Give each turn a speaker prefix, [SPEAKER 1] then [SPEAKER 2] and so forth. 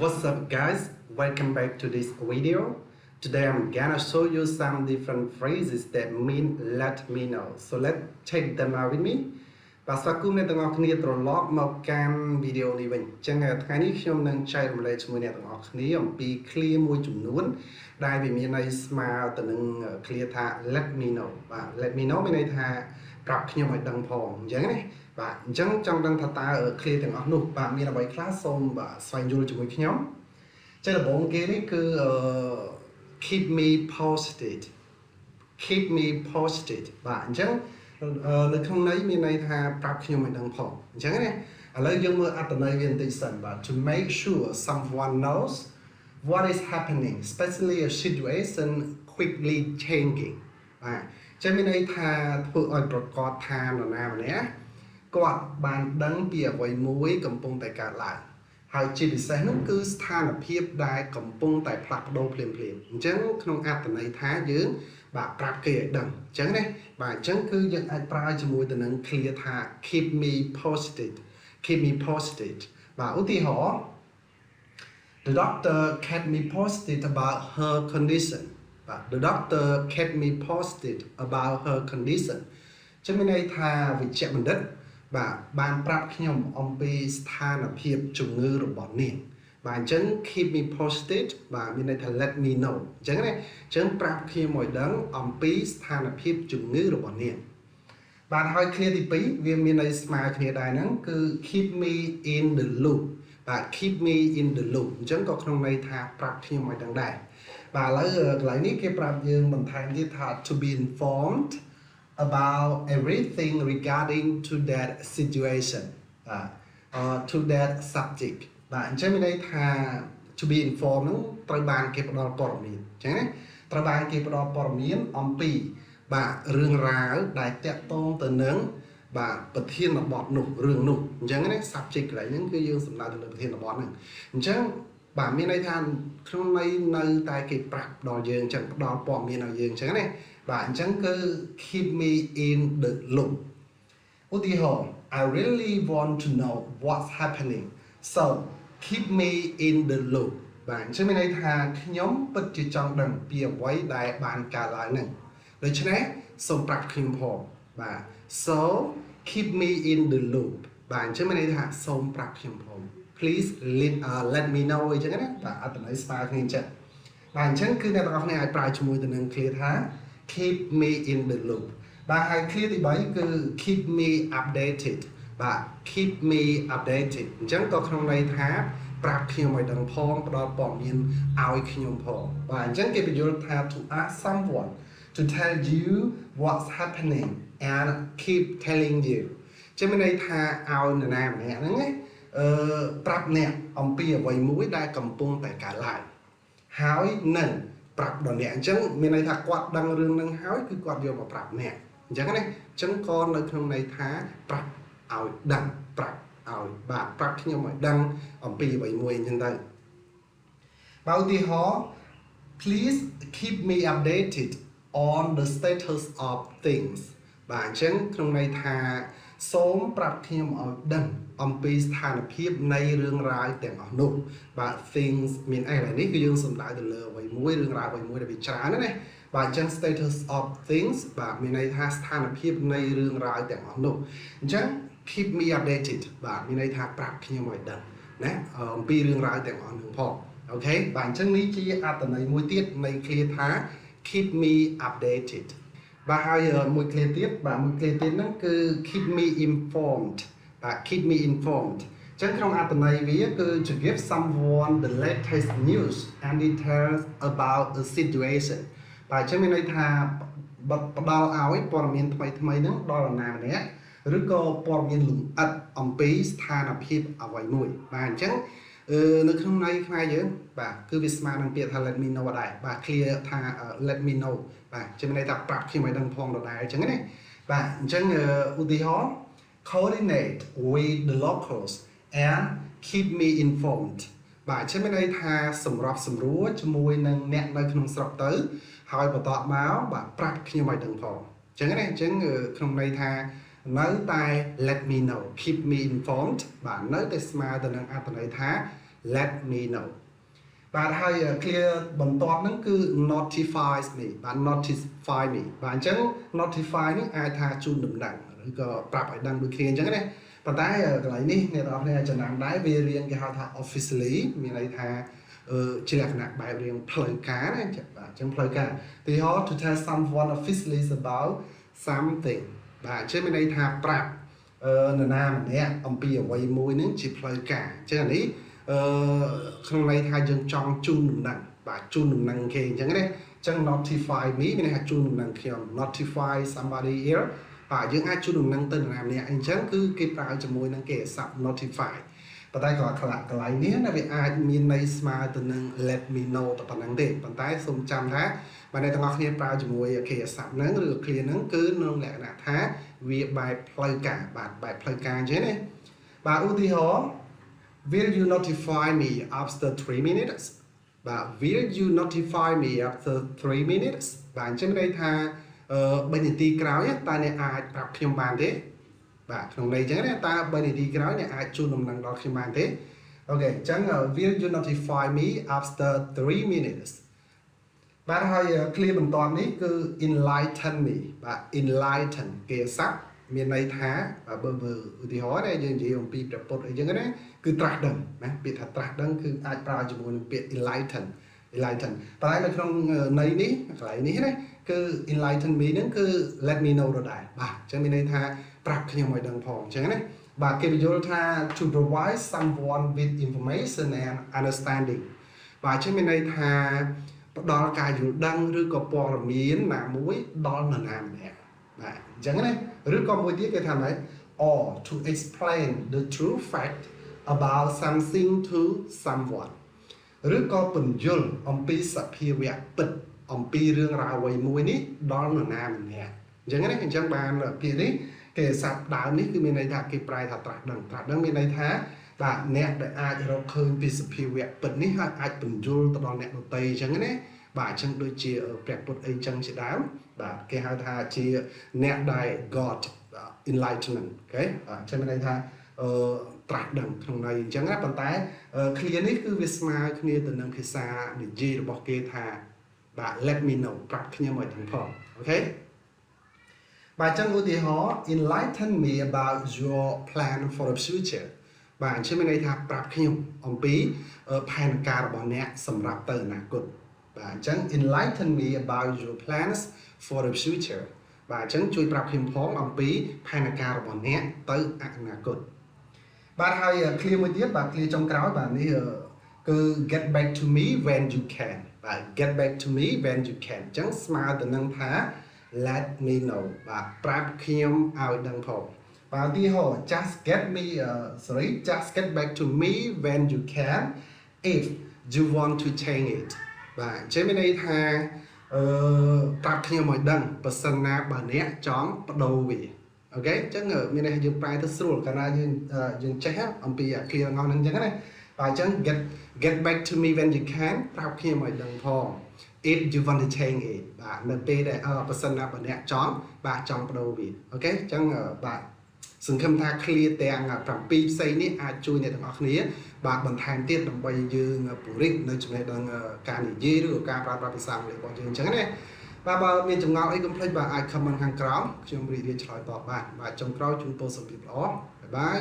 [SPEAKER 1] What's up guys, welcome back to this video. Today I'm gonna show you some different phrases that mean let me know. So let's check them out with me. បាទស្វាគមន៍អ្នកទាំងអស់គ្នាត្រឡប់មកកាន់វីដេអូនេះវិញអញ្ចឹងថ្ងៃនេះខ្ញុំនឹងចែករំលែកជាមួយអ្នកទាំងអស់គ្នាអំពី clear មួយចំនួនដែលវាមានន័យស្មើទៅនឹង clear ថា let me know បាទ let me know មានន័យថាប្រាប់ខ្ញុំឲ្យដឹងផងអញ្ចឹងណាបាទអញ្ចឹងចង់ដឹងថាតើ clear ទាំងអស់នោះបាទមានអ្វីខ្លះសូមបាទស្វែងយល់ជាមួយខ្ញុំចេះដំបូងគេនេះគឺ keep me posted keep me posted បាទអញ្ចឹងនៅក្នុងន័យមានន័យថាប្រាប់ខ្ញុំឲ្យដឹងផងអញ្ចឹងណាឥឡូវយើងមើលអត្ថន័យវាបន្តិចសិនបាទ to make sure someone knows what is happening especially a situation quickly changing បាទចឹងមានន័យថាធ្វើឲ្យប្រកាសថានរណាម្នាក់គាត់បានដឹងពីអ្វីមួយកំពុងតែកើតឡើងហើយជាពិសេសនោះគឺស្ថានភាពដែលកំពុងតែផ្លាស់ប្ដូរភ្លាមៗអញ្ចឹងក្នុងអត្ថន័យថាយើងបាទប្រាប់គេឲ្យដឹងអញ្ចឹងណាបាទអញ្ចឹងគឺយើងអាចប្រើជាមួយទៅនឹង clear ថា keep me posted keep me posted បាទឧទាហរណ៍ The doctor kept me posted about her condition បាទ The doctor kept me posted about her condition ចឹងមានន័យថាវិជ្ជបណ្ឌិតបាទបានប្រាប់ខ្ញុំអំពីស្ថានភាពជំងឺរបស់នាងបាទអញ្ចឹង keep me posted បាទមានន័យថា let me know អញ្ចឹងណាអញ្ចឹងប្រាប់ខ្ញុំឲ្យដឹងអំពីស្ថានភាពជំងឺរបស់នាងបាទហើយ clear ទី2វាមានន័យស្មើគ្នាដែរហ្នឹងគឺ keep me in the loop បាទ keep me in the loop អញ្ចឹងក៏ក្នុងន័យថាប្រាប់ខ្ញុំឲ្យដឹងដែរបាទឥឡូវកន្លែងនេះគេប្រាប់យើងបន្ថែមទៀតថា to be informed about everything regarding to that situation to that subject បាទអញ្ចឹងមានន័យថា to be informed នោះត្រូវបានគេផ្ដល់ព័ត៌មានអញ្ចឹងណាត្រូវបានគេផ្ដល់ព័ត៌មានអំពីបាទរឿងរ៉ាវដែលតាក់ទងទៅនឹងបាទប្រធានបទនោះរឿងនោះអញ្ចឹងណា subject កន្លែងហ្នឹងគឺយើងសំដៅទៅលើប្រធានបទហ្នឹងអញ្ចឹងបាទមានន័យថាក្នុងន័យនៅតែគេប្រាប់ដល់យើងអញ្ចឹងផ្ដល់ព័ត៌មានឲ្យយើងអញ្ចឹងណាបាទអញ្ចឹងគឺ keep me in the loop ឧទាហរណ៍ I really want to know what's happening so keep me in the loop បាទអញ្ចឹងមានន័យថាខ្ញុំពិតជាចង់ដឹងពីអ្វីដែលបានកើតឡើងហ្នឹងដូច្នេះសូមប្រាប់ខ្ញុំផងបាទ so keep me in the loop បាទអញ្ចឹងមានន័យថាសូមប្រាប់ខ្ញុំផង please let me know អញ្ចឹងណាបាទអត្ថន័យស្មើគ្នាអញ្ចឹងបាទអញ្ចឹងគឺអ្នកទាំងអស់គ្នាអាចប្រើជាមួយទៅនឹង clear ថា keep me in the loop បាទហើយ clear ទី3គឺ keep me updated បាទ keep me updated អញ្ចឹងក៏ក្នុងន័យថាប្រាប់ខ្ញុំឲ្យដឹងផងផ្ដល់ព័ត៌មានឲ្យខ្ញុំផងបាទអញ្ចឹងគេបញ្យល់ថា to ask someone to tell you what's happening and keep telling you ចឹងមានន័យថាឲ្យនរណាម្នាក់ហ្នឹងណាប្រាប់អ្នកអំពីអ្វីមួយដែលកំពុងតែកើតឡើងហើយនឹងប្រាប់ដល់អ្នកអញ្ចឹងមានន័យថាគាត់ដឹងរឿងហ្នឹងហើយគឺគាត់យកមកប្រាប់អ្នកអញ្ចឹងណាអញ្ចឹងក៏នៅក្នុងន័យថាប្រាប់ឲ្យដឹងប្រាប់ឲ្យបាទប្រាប់ខ្ញុំឲ្យដឹងអំពីអ្វីមួយអញ្ចឹងទៅបើឧទាហរណ៍ please keep me updated on the status of things បាទអញ្ចឹងក្នុងន័យថាសូមប្រាប់ខ្ញុំឲ្យដឹងអំពីស្ថានភាពនៃរឿងរ៉ាវទាំងអស់នោះបាទ things មានអីឡើយនេះគឺយើងសំដៅទៅលើអ្វីមួយរឿងរ៉ាវអ្វីមួយដែលវាច្រើនណាបាទអញ្ចឹង status of things បាទមានន័យថាស្ថានភាពនៃរឿងរ៉ាវទាំងអស់នោះអញ្ចឹង keep me updated បាទមានន័យថាប្រាប់ខ្ញុំឲ្យដឹងណាអំពីរឿងរ៉ាវទាំងអស់នោះផងអូខេបាទអញ្ចឹងនេះជាអត្ថន័យមួយទៀតនៃ clear ថា keep me updated បាទហើយមួយ clear ទៀតបាទមួយ clear ទៀតហ្នឹងគឺ keep me informed បាទ keep me informed អញ្ចឹងក្នុងអត្ថន័យវាគឺ to give someone the latest news and details about the situation បាទអញ្ចឹងមានន័យថាផ្ដល់ឲ្យព័ត៌មានថ្មីហ្នឹងដល់នរណាម្នាក់ឬក៏ព័ត៌មានលម្អិតអំពីស្ថានភាពអ្វីមួយបាទអញ្ចឹងនៅក្នុងន័យខ្មែរយើងបាទគឺវាស្មើនឹងពាក្យថា let me know ដែរបាទ clear ថា let me know បាទជាន័យថាប្រាប់ខ្ញុំឲ្យដឹងផងដដែលអញ្ចឹងណាបាទអញ្ចឹងឧទាហរណ៍ coordinate with the locals and keep me informed បាទអញ្ចឹងមានន័យថាសម្របសម្រួលជាមួយនឹងអ្នកនៅក្នុងស្រុកទៅហើយបន្តមកបាទប្រាប់ខ្ញុំឲ្យដឹងផងអញ្ចឹងណាអញ្ចឹងក្នុងន័យថានៅតែ let me know keep me informed បាទនៅតែស្មើទៅនឹងអត្ថន័យថា let me know បាទហើយ clear បន្ទាប់ហ្នឹងគឺ notifies me បាទ notify me បាទអញ្ចឹង notify នេះអាចថាជូនដំណឹងឬក៏ប្រាប់ឲ្យដឹងដូចគ្នាអញ្ចឹងណាប៉ុន្តែកន្លែងនេះអ្នកនរគ្នាចំណាំដែរវារៀនគេហៅថា officially មានន័យថាជាលក្ខណៈបែបរៀងផ្លូវការណាបាទអញ្ចឹងផ្លូវការទីហោ to tell someone officially about something បាទអញ្ចឹងមានន័យថាប្រាប់នរណាម្នាក់អំពីអ្វីមួយហ្នឹងជាផ្លូវការអញ្ចឹងអានេះក្នុងន័យថាយើងចង់ជូនដំណឹងបាទជូនដំណឹងគេអញ្ចឹងណាអញ្ចឹង notify me មានន័យថាជូនដំណឹងខ្ញុំ notify somebody here បាទយើងអាចជូនដំណឹងទៅនរណាម្នាក់អញ្ចឹងគឺគេប្រើជាមួយនឹងគេស័ព្ទ notify ប៉ុន្តែក៏ខ្លះកន្លែងនេះណាវាអាចមានន័យស្មើទៅនឹង let me know តែប៉ុណ្្នឹងទេប៉ុន្តែសូមចាំថាបើអ្នកទាំងអស់គ្នាប្រើជាមួយគេស័ព្ទហ្នឹងឬ clear ហ្នឹងគឺក្នុងលក្ខណៈថាវាបែបផ្លូវការបាទបែបផ្លូវការអញ្ចឹងណាបាទឧទាហរណ៍ Will you notify me after 3 minutes បាទ Will you notify me after 3 minutes បាទអញ្ចឹងន័យថា3នាទីក្រោយតើអ្នកអាចប្រាប់ខ្ញុំបានទេបាទក្នុងន័យអញ្ចឹងណាតើ3នាទីក្រោយអ្នកអាចជូនដំណឹងដល់ខ្ញុំបានទេអូខេអញ្ចឹង Will you notify me after 3 minutes បាទហើយ clear បន្ទាប់នេះគឺ enlighten me បាទ enlighten គេស័ព្ទមានន័យថាបើឧទាហរណ៍ដែលយើងនិយាយអំពីព្រះពុទ្ធអីចឹងណាគឺត្រាស់ដឹងណាពាក្យថាត្រាស់ដឹងគឺអាចប្រើជាមួយនឹងពាក្យ enlighten តែនៅក្នុងន័យនេះកន្លែងនេះណាគឺ enlighten me ហ្នឹងគឺ let me know ដដែលបាទអញ្ចឹងមានន័យថាប្រាប់ខ្ញុំឲ្យដឹងផងអញ្ចឹងណាបាទគេបញ្យល់ថា to provide someone with information and understanding បាទអញ្ចឹងមានន័យថាផ្ដល់ការយល់ដឹងឬក៏ព័ត៌មានណាមួយដល់នរណាម្នាក់បាទអញ្ចឹងណាឬក៏មួយទៀតគេថាម៉េច or to explain the true fact about something to someone ឬក៏ពន្យល់អំពីសភាវៈពិតអំពីរឿងរ៉ាវអ្វីមួយនេះដល់នរណាម្នាក់អញ្ចឹងណាអញ្ចឹងបានពាក្យនេះគេស័ព្ទដើមនេះគឺមានន័យថាគេប្រែថាត្រាស់ដឹងមានន័យថាបាទអ្នកដែលអាចរកឃើញពីសភាវៈពិតនេះហើយអាចពន្យល់ទៅដល់អ្នកដទៃអញ្ចឹងណាបាទអញ្ចឹងដូចជាព្រះពុទ្ធអីចឹងជាដើមបាទគេហៅថាជាអ្នកដែល God enlightenment អូខេអញ្ចឹងមានន័យថាត្រាស់ដឹងក្នុងន័យអញ្ចឹងណាប៉ុន្តែ clear នេះគឺវាស្មើគ្នាទៅនឹងភាសានិយាយរបស់គេថាបាទ let me know ប្រាប់ខ្ញុំឲ្យដឹងផងអូខេបាទអញ្ចឹងឧទាហរណ៍ enlighten me about your plan for the future បាទអញ្ចឹងមានន័យថាប្រាប់ខ្ញុំអំពីផែនការរបស់អ្នកសម្រាប់ទៅអនាគតបាទអញ្ចឹង enlighten me about your plans for the future បាទអញ្ចឹងជួយប្រាប់ខ្ញុំផងអំពីផែនការរបស់អ្នកទៅអនាគតបាទហើយ clear មួយទៀតបាទ clear ចុងក្រោយបាទនេះគឺ get back to me when you can បាទ get back to me when you can អញ្ចឹងស្មើទៅនឹងថា let me know បាទប្រាប់ខ្ញុំឲ្យដឹងផងបាទទីហោ just get back to me when you can if you want to change it បាទអញ្ចឹងមានន័យថាប្រាប់ខ្ញុំឲ្យដឹងបើសិនណាបើអ្នកចង់បដូរវាអូខេអញ្ចឹងមានន័យថាយើងប្រែទៅស្រួលកាលណាយើងចេះអំពី clear ងហ្នឹងអញ្ចឹងណាបាទអញ្ចឹង get back to me when you can ប្រាប់ខ្ញុំឲ្យដឹងផង if you want to change it បាទនៅពេលដែលបើសិនណាបើអ្នកចង់បាទចង់បដូរវាអូខេអញ្ចឹងបាទសង្ឃឹមថា clear ទាំង7ផ្សេងនេះអាចជួយអ្នកទាំងអស់គ្នាបាទបន្ថែមទៀតដើម្បីយើងពង្រីកនៅចំណេះដឹងការនិយាយឬក៏ការប្រើប្រាស់ភាសាអង់គ្លេសរបស់យើងអញ្ចឹងណាបាទបើមានចម្ងល់អីកុំភ្លេចបាទអាច comment ខាងក្រោមខ្ញុំរីករាយឆ្លើយតបបាទចុងក្រោយជូនពរសុខភាពល្អបាយបាយ